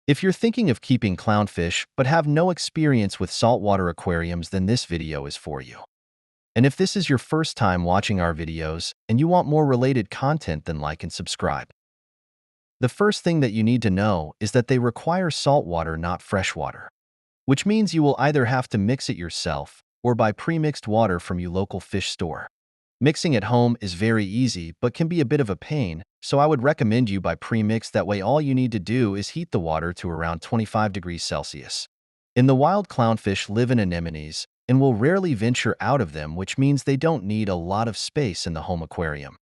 If you're thinking of keeping clownfish but have no experience with saltwater aquariums, then this video is for you. And if this is your first time watching our videos and you want more related content, then like and subscribe. The first thing that you need to know is that they require saltwater, not freshwater, which means you will either have to mix it yourself or buy pre-mixed water from your local fish store. Mixing at home is very easy but can be a bit of a pain, so I would recommend you buy pre-mixed. That way all you need to do is heat the water to around 25 degrees Celsius. In the wild, clownfish live in anemones and will rarely venture out of them, which means they don't need a lot of space in the home aquarium.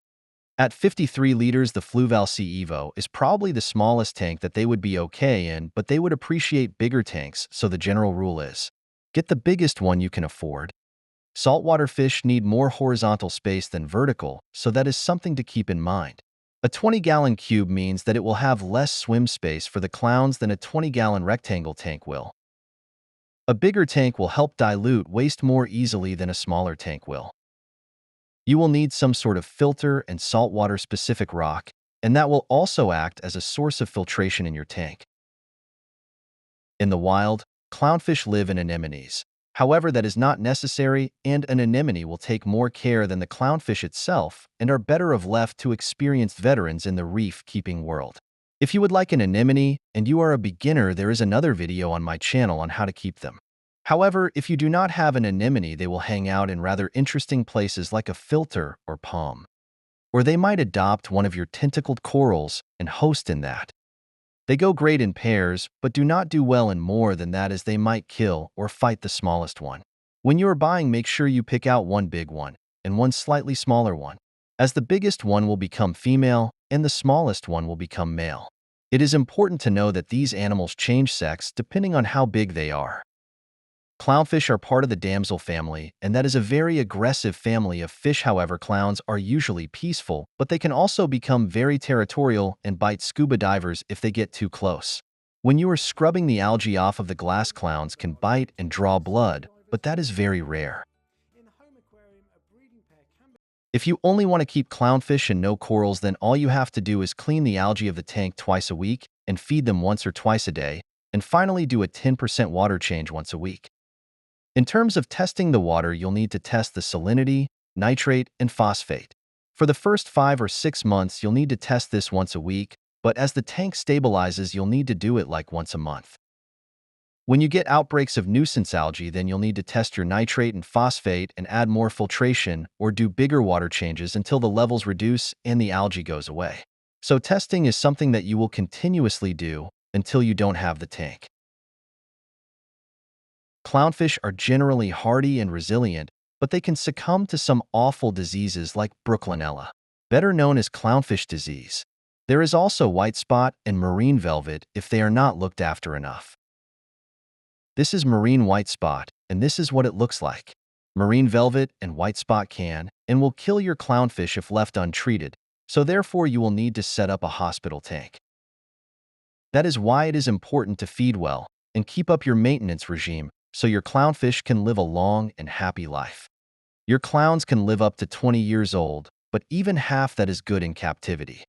At 53 liters, the Fluval Sea Evo is probably the smallest tank that they would be okay in, but they would appreciate bigger tanks, so the general rule is, get the biggest one you can afford. Saltwater fish need more horizontal space than vertical, so that is something to keep in mind. A 20-gallon cube means that it will have less swim space for the clowns than a 20-gallon rectangle tank will. A bigger tank will help dilute waste more easily than a smaller tank will. You will need some sort of filter and saltwater-specific rock, and that will also act as a source of filtration in your tank. In the wild, clownfish live in anemones. However, that is not necessary, and an anemone will take more care than the clownfish itself and are better off left to experienced veterans in the reef-keeping world. If you would like an anemone and you are a beginner, there is another video on my channel on how to keep them. However, if you do not have an anemone, they will hang out in rather interesting places like a filter or palm. Or they might adopt one of your tentacled corals and host in that. They go great in pairs, but do not do well in more than that, as they might kill or fight the smallest one. When you are buying, make sure you pick out one big one and one slightly smaller one, as the biggest one will become female and the smallest one will become male. It is important to know that these animals change sex depending on how big they are. Clownfish are part of the damsel family, and that is a very aggressive family of fish. However, clowns are usually peaceful, but they can also become very territorial and bite scuba divers if they get too close. When you are scrubbing the algae off of the glass, clowns can bite and draw blood, but that is very rare. If you only want to keep clownfish and no corals, then all you have to do is clean the algae of the tank twice a week and feed them once or twice a day, and finally do a 10% water change once a week. In terms of testing the water, you'll need to test the salinity, nitrate, and phosphate. For the first 5 or 6 months, you'll need to test this once a week, but as the tank stabilizes, you'll need to do it like once a month. When you get outbreaks of nuisance algae, then you'll need to test your nitrate and phosphate and add more filtration or do bigger water changes until the levels reduce and the algae goes away. So testing is something that you will continuously do until you don't have the tank. Clownfish are generally hardy and resilient, but they can succumb to some awful diseases like Brooklynella, better known as clownfish disease. There is also white spot and marine velvet if they are not looked after enough. This is marine white spot, and this is what it looks like. Marine velvet and white spot can and will kill your clownfish if left untreated, so therefore you will need to set up a hospital tank. That is why it is important to feed well and keep up your maintenance regime, so your clownfish can live a long and happy life. Your clowns can live up to 20 years old, but even half that is good in captivity.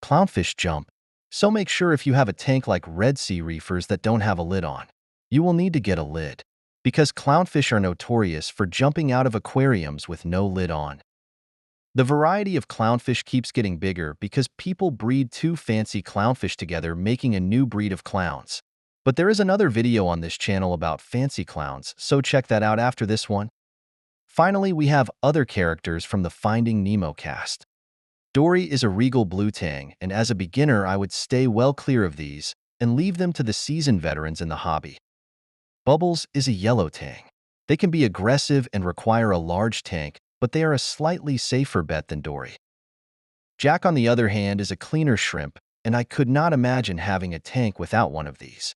Clownfish jump, so make sure if you have a tank like Red Sea reefers that don't have a lid on, you will need to get a lid, because clownfish are notorious for jumping out of aquariums with no lid on. The variety of clownfish keeps getting bigger because people breed two fancy clownfish together, making a new breed of clowns. But there is another video on this channel about fancy clowns, so check that out after this one. Finally, we have other characters from the Finding Nemo cast. Dory is a regal blue tang, and as a beginner I would stay well clear of these and leave them to the seasoned veterans in the hobby. Bubbles is a yellow tang. They can be aggressive and require a large tank, but they are a slightly safer bet than Dory. Jack, on the other hand, is a cleaner shrimp, and I could not imagine having a tank without one of these.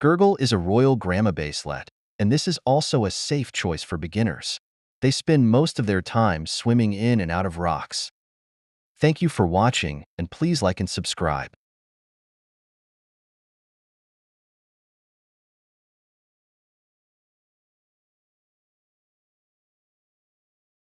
Gurgle is a royal Gramma baselet, and this is also a safe choice for beginners. They spend most of their time swimming in and out of rocks. Thank you for watching, and please like and subscribe.